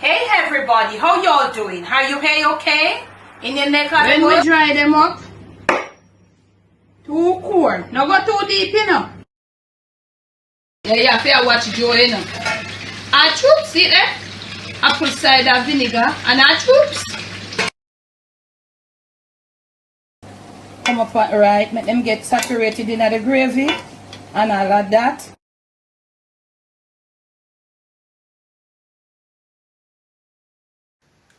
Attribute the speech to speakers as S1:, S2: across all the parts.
S1: Hey everybody, how y'all doing? Are you okay? In your neck of
S2: When we dry them up, too cold. No go too deep, you know. Yeah, you have to watch Joe, you know. Our troops, see there? Apple cider vinegar and our troops. Come up right, make them get saturated in the gravy and all of that.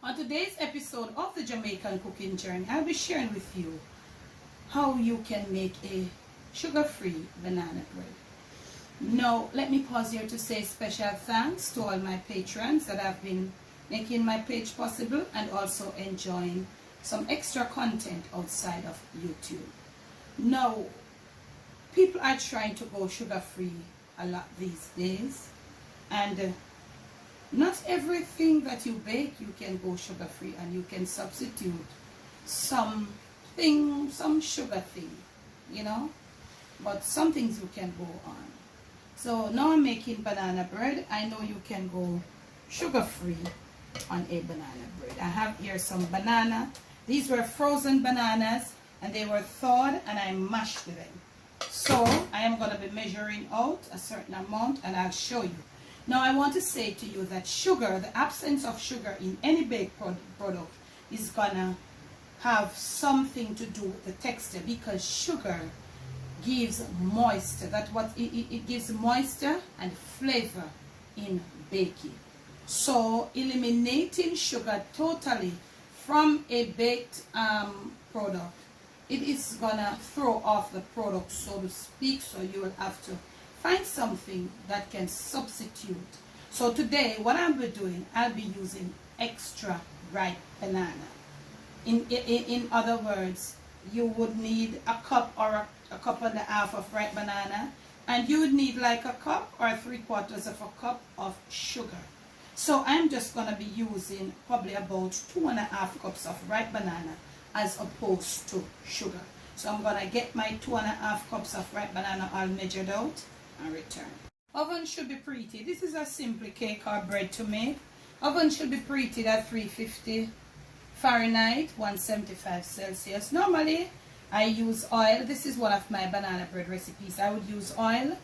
S2: On today's episode of the Jamaican Cooking Journey, I'll be sharing with you how you can make a sugar-free banana bread. Now, let me pause here to say special thanks to all my patrons that have been making my page possible and also enjoying some extra content outside of YouTube. Now, people are trying to go sugar-free a lot these days, and not everything that you bake you can go sugar-free, and you can substitute some sugar thing, you know, but some things you can go on. So now I'm making banana bread. I know you can go sugar-free on a banana bread. I have here some banana. These were frozen bananas and they were thawed and I mashed them. So I am going to be measuring out a certain amount and I'll show you. Now I want to say to you that sugar, the absence of sugar in any baked product is going to have something to do with the texture, because sugar gives moisture. That's what it gives, moisture and flavor in baking. So eliminating sugar totally from a baked product, it is gonna throw off the product, so to speak. So you will have to find something that can substitute. So today what I'll be doing, I'll be using extra ripe banana. In other words, you would need a cup or a cup and a half of ripe banana, and you would need like a cup or 3/4 of a cup of sugar. So I'm just going to be using probably about 2.5 cups of ripe banana as opposed to sugar. So I'm going to get my 2.5 cups of ripe banana all measured out and return. Oven should be preheated. This is a simple cake or bread to make. Oven should be preheated at 350 Fahrenheit, 175 Celsius. Normally I use oil. This is one of my banana bread recipes. I would use oil,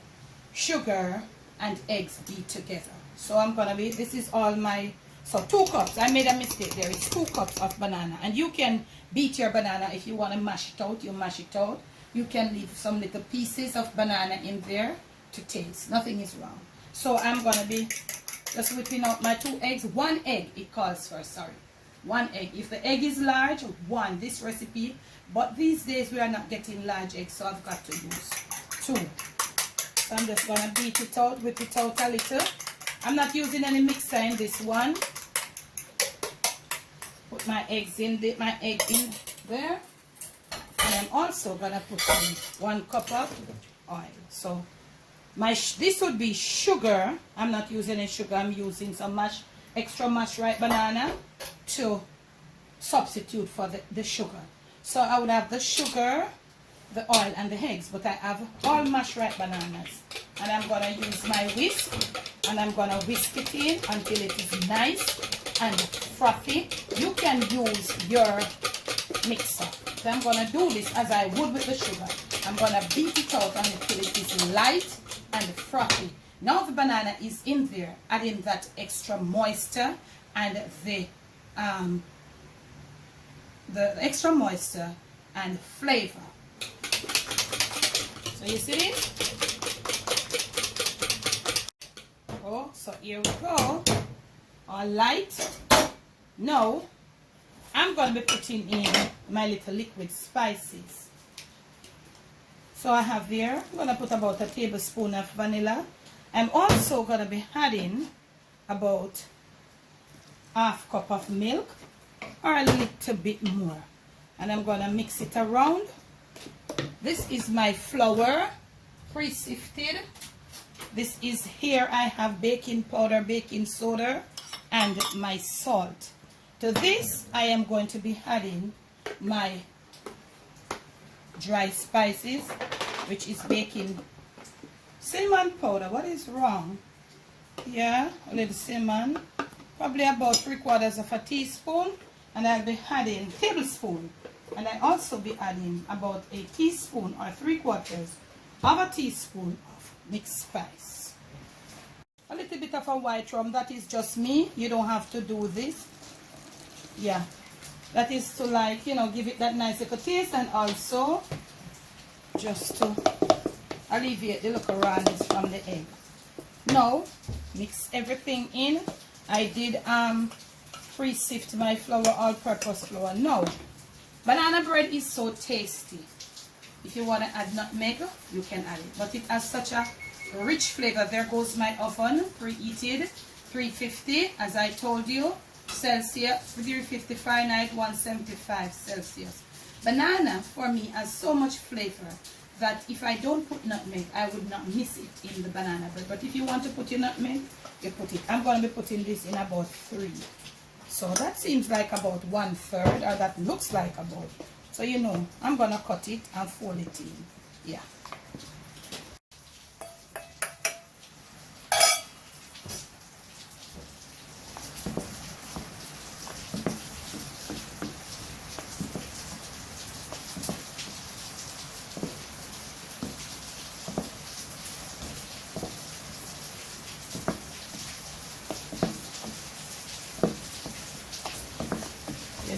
S2: sugar, and eggs beat together. So I'm gonna be, this is all my, so 2 cups. I made a mistake there. It's 2 cups of banana. And you can beat your banana if you want to mash it out. You mash it out. You can leave some little pieces of banana in there to taste. Nothing is wrong. So I'm gonna be just whipping out my 2 eggs. 1 egg it calls for, sorry. 1 egg. If the egg is large, 1. This recipe, but these days we are not getting large eggs, so I've got to use 2. So I'm just gonna beat it out, whip it out a little. I'm not using any mixer in this one. Put my eggs in, my egg in there, and I'm also gonna put in 1 cup of oil. So this would be sugar. I'm not using any sugar. I'm using some extra mashed ripe banana to substitute for the sugar. So I would have the sugar, the oil, and the eggs, but I have all mashed ripe bananas. And I'm going to use my whisk, and I'm going to whisk it in until it is nice and frothy. You can use your mixer. So I'm going to do this as I would with the sugar. I'm going to beat it out until it is light and frothy. Now the banana is in there, adding that extra moisture and the extra moisture and flavor. So you see it? Oh, so here we go. All light. Now I'm going to be putting in my little liquid spices. So I have here, I'm going to put about a tablespoon of vanilla. I'm also going to be adding about 1/2 cup of milk or a little bit more. And I'm going to mix it around. This is my flour, pre-sifted. This is here I have baking powder, baking soda, and my salt. To this I am going to be adding my dry spices, which is baking cinnamon powder. What is wrong? Yeah, a little cinnamon probably about 3/4 of a teaspoon, and I'll be adding tablespoon, and I also be adding about a teaspoon or 3/4 of a teaspoon of mixed spice. A little bit of a white rum, that is just me. You don't have to do this. Yeah, that is to, like, you know, give it that nice little taste, and also just to alleviate the little rawness from the egg. Now mix everything in. I did pre-sift my flour, all-purpose flour. Now banana bread is so tasty. If you want to add nutmeg, you can add it, but it has such a rich flavor. There goes my oven, preheated, 350, as I told you, Celsius, 350 Fahrenheit, 175 Celsius. Banana for me has so much flavor that if I don't put nutmeg, I would not miss it in the banana bread. But if you want to put your nutmeg, you put it. I'm going to be putting this in about 3. So that seems like about 1/3, or that looks like about. So you know, I'm going to cut it and fold it in. Yeah.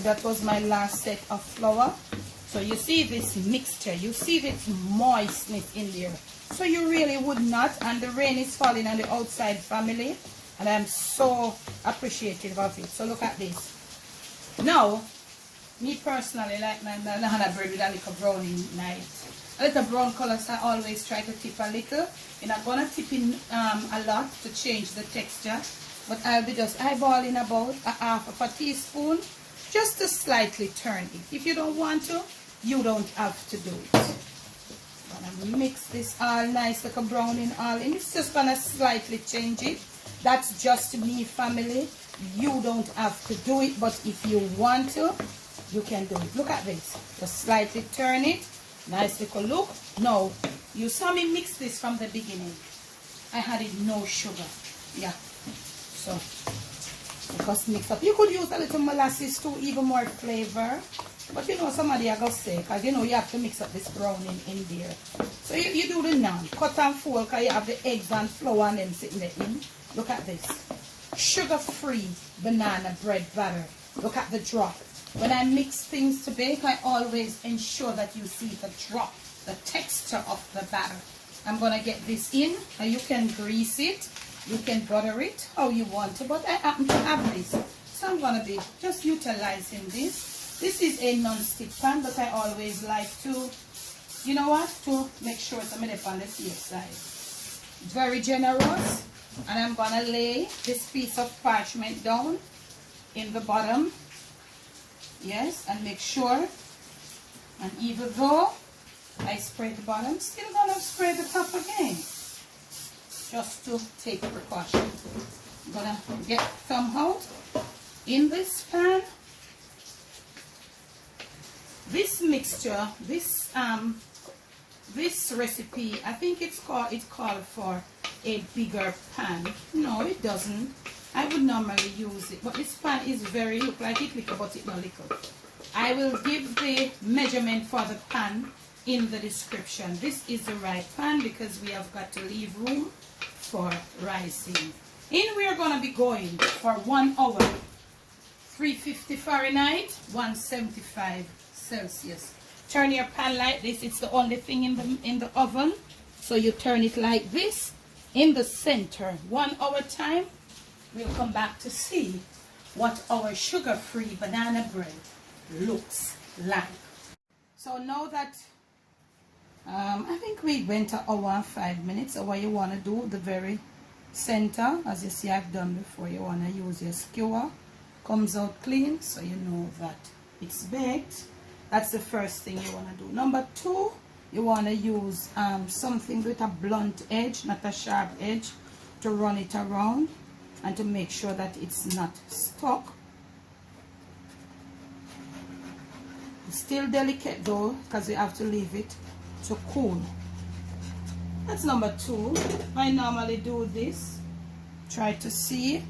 S2: That was my last set of flour. So you see this mixture, you see this moistness in there. So you really would not, and the rain is falling on the outside, family, and I'm so appreciative of it. So look at this. Now, me personally like my banana bread with a little browning night. A little brown color, so I always try to tip a little. You're not gonna tip in a lot to change the texture, but I'll be just eyeballing about a half of a teaspoon, just to slightly turn it. If you don't want to, you don't have to do it. I'm gonna mix this all nice, like a browning all in. It's just gonna slightly change it. That's just me, family. You don't have to do it, but if you want to, you can do it. Look at this. Just slightly turn it. Nice little look. Now, you saw me mix this from the beginning. I had it no sugar. Yeah. So just mix up. You could use a little molasses too, even more flavor. But you know, somebody are going to say, because you know you have to mix up this browning in there. So you do the naan. Cut and fold, because you have the eggs and flour and them sitting there in. Look at this. Sugar-free banana bread batter. Look at the drop. When I mix things to bake, I always ensure that you see the drop, the texture of the batter. I'm going to get this in, and you can grease it. You can butter it how you want to, but I happen to have this. So I'm going to be just utilizing this. This is a non-stick pan, but I always like to, you know what, to make sure it's a minute on the safe side. Very generous. And I'm going to lay this piece of parchment down in the bottom. Yes, and make sure. And even though I spray the bottom, still going to spray the top again. Just to take precaution. I'm gonna get some out in this pan. This mixture, this recipe, I think it called for a bigger pan. No, it doesn't. I would normally use it, but this pan is very, look like it little, but it not little. I will give the measurement for the pan in the description. This is the right pan because we have got to leave room for rising. In we are going to be going for 1 hour, 350 Fahrenheit, 175 Celsius. Turn your pan like this. It's the only thing in the oven. So you turn it like this in the center. 1 hour time. We'll come back to see what our sugar-free banana bread looks like. So now that I think we went 1 hour and 5 minutes. So what you want to do, the very center, as you see I've done before, you want to use your skewer. Comes out clean, so you know that it's baked. That's the first thing you want to do. Number 2, you want to use something with a blunt edge, not a sharp edge, to run it around and to make sure that it's not stuck. It's still delicate though, because you have to leave it to cool. That's number 2. I normally do this. Try to see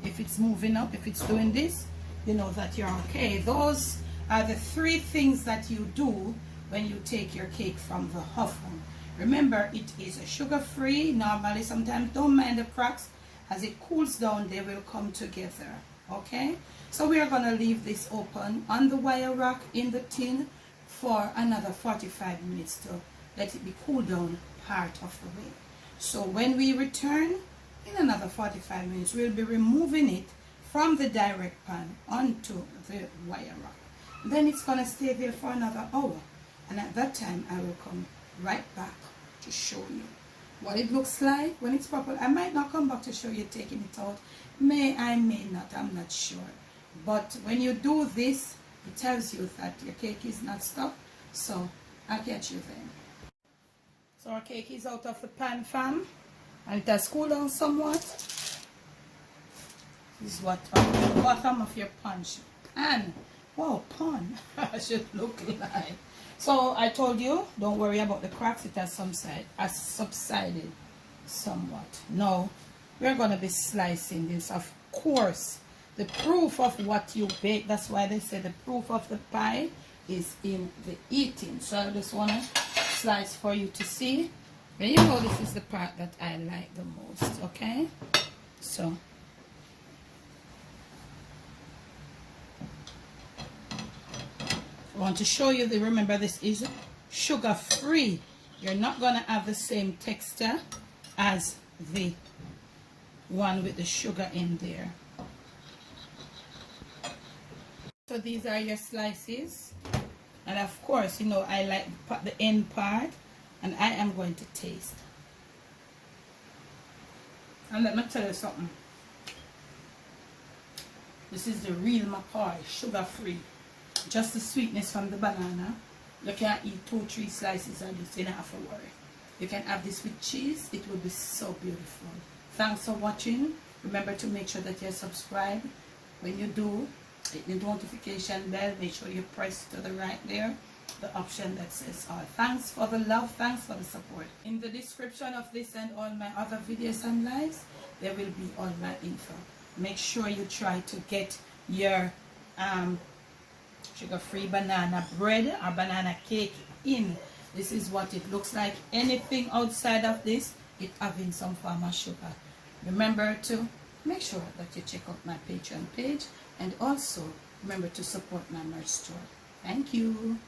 S2: If it's moving up, if it's doing this, you know that you're okay. Those are the 3 things that you do when you take your cake from the oven. Remember, it is a sugar-free. Normally, sometimes don't mind the cracks. As it cools down, they will come together. Okay? So we are going to leave this open on the wire rack in the tin for another 45 minutes to let it be cooled down part of the way. So when we return in another 45 minutes, we'll be removing it from the direct pan onto the wire rack. Then it's going to stay there for another hour. And at that time, I will come right back to show you what it looks like when it's proper. I might not come back to show you taking it out. I may not, I'm not sure. But when you do this, it tells you that your cake is not stuck. So I'll catch you then. So our cake is out of the pan, fam. And it has cooled down somewhat. This is what on the bottom of your punch pan. Wow, pan. should look like. So I told you, don't worry about the cracks. It has subsided somewhat. Now we're going to be slicing this. Of course, the proof of what you bake, that's why they say the proof of the pie is in the eating. So I just want to slice for you to see. And you know this is the part that I like the most, okay? So I want to show you, remember this is sugar free. You're not going to have the same texture as the one with the sugar in there. So these are your slices. And of course, you know, I like the end part. And I am going to taste. And let me tell you something. This is the real McCoy, sugar free. Just the sweetness from the banana. You can eat 2-3 slices of this, you don't have to worry. You can have this with cheese, it will be so beautiful. Thanks for watching. Remember to make sure that you're subscribed. When you do, hit the notification bell, make sure you press to the right there, the option that says all. Thanks for the love, thanks for the support. In the description of this and all my other videos and lives, there will be all my info. Make sure you try to get your sugar-free banana bread or banana cake in. This is what it looks like. Anything outside of this, it having some form of sugar. Remember to make sure that you check out my Patreon page, and also remember to support my merch store. Thank you.